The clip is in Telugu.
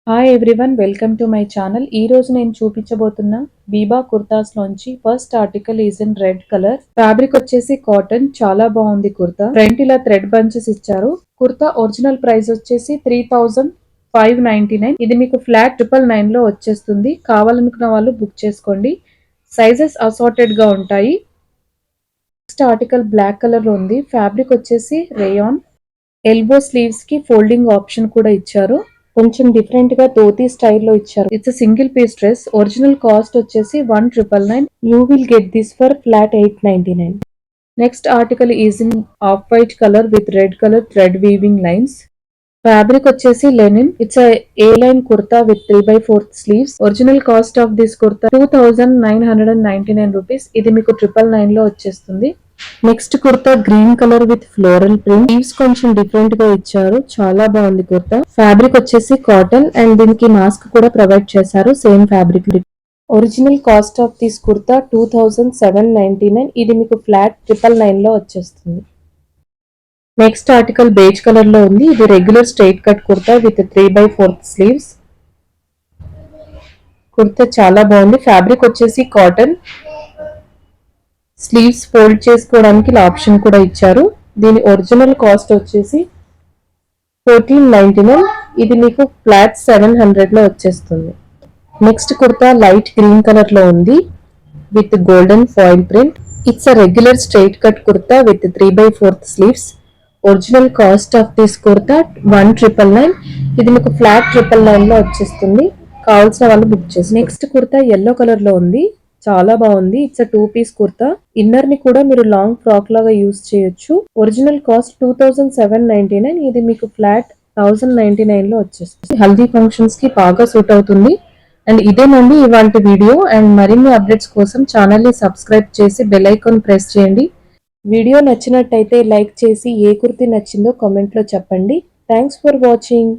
Hi everyone, welcome to my channel. ఈ రోజు నేను చూపించబోతున్న బీబా కుర్తాస్ లోంచి first article is in red colour. Fabric వచ్చేసి కాటన్, చాలా బాగుంది కుర్తా. ఫ్రంట్ ఇలా థ్రెడ్ బంచెస్ ఇచ్చారు. కుర్తా ఒరిజినల్ ప్రైస్ వచ్చేసి 3599. ఇది మీకు ఫ్లాట్ 999 లో వచ్చేస్తుంది. కావాలనుకున్న వాళ్ళు బుక్ చేసుకోండి. సైజెస్ అసార్టెడ్ గా ఉంటాయి. నెక్స్ట్ ఆర్టికల్ బ్లాక్ కలర్ లో ఉంది. ఫ్యాబ్రిక్ వచ్చేసి రేయాన్. ఎల్బో స్లీవ్స్ కి ఫోల్డింగ్ ఆప్షన్ కూడా ఇచ్చారు. కొంచెం డిఫరెంట్ గా ధోతి స్టైల్లో ఇచ్చారు. It's single piece dress. Original cost వచ్చేసి 1999. You will get this for flat 899. Next article is in off white colour with red colour thread weaving lines. Fabric వచ్చేసి linen. It's A line kurta with 3/4 sleeves. Original cost of this kurta 2999 rupees. ఇది మీకు 999 లో వచ్చేస్తుంది. Next kurta green colour with floral print. Leaves కొంచెం డిఫరెంట్ గా ఇచ్చారు. చాలా బాగుంది కుర్తా. ఫ్యాబ్రిక్ వచ్చేసి కాటన్ అండ్ దీనికి మాస్క్ కూడా ప్రొవైడ్ చేశారు. Same fabric. Original cost of this kurta 2799. ఇది మీకు ఫ్లాట్ 999 లో వచ్చేస్తుంది. నెక్స్ట్ ఆర్టికల్ బేజ్ కలర్ లో ఉంది. ఇది regular straight cut kurta with 3/4 sleeves. Kurta చాలా బాగుంది. ఫ్యాబ్రిక్ వచ్చేసి కాటన్. స్లీవ్స్ ఫోల్డ్ చేసుకోవడానికి ఇలా ఆప్షన్ కూడా ఇచ్చారు. దీని ఒరిజినల్ కాస్ట్ వచ్చేసి 1499. ఇది మీకు ఫ్లాట్ 700 లో వచ్చేస్తుంది. Next kurta light green colour లో ఉంది with golden foil print. It's a regular straight cut kurta with 3/4 sleeves. Original cost of this kurta 1999. ఇది మీకు ఫ్లాట్ 999 లో వచ్చేస్తుంది. కావాల్సిన వాళ్ళు బుక్ చేసి. నెక్స్ట్ కుర్తా ఎల్లో కలర్ లో ఉంది. చాలా బాగుంది. It's 2 piece kurta. ఇన్నర్ ని కూడా మీరు లాంగ్ ఫ్రాక్ లాగా యూస్ చేయొచ్చు. Original cost 2799. ఇది మీకు ఫ్లాట్ 1099 లో వచ్చేస్తుంది. హల్దీ ఫంక్షన్స్ కి బాగా సూట్ అవుతుంది. అండ్ ఇదేనండి ఇవాల్టి వీడియో. అండ్ మరిన్ని అప్డేట్స్ కోసం ఛానల్ ని సబ్స్క్రైబ్ చేసి బెల్ ఐకాన్ ప్రెస్ చేయండి. వీడియో నచ్చినట్టయితే లైక్ చేసి ఏ కుర్తి నచ్చిందో కామెంట్ లో చెప్పండి. Thanks for watching.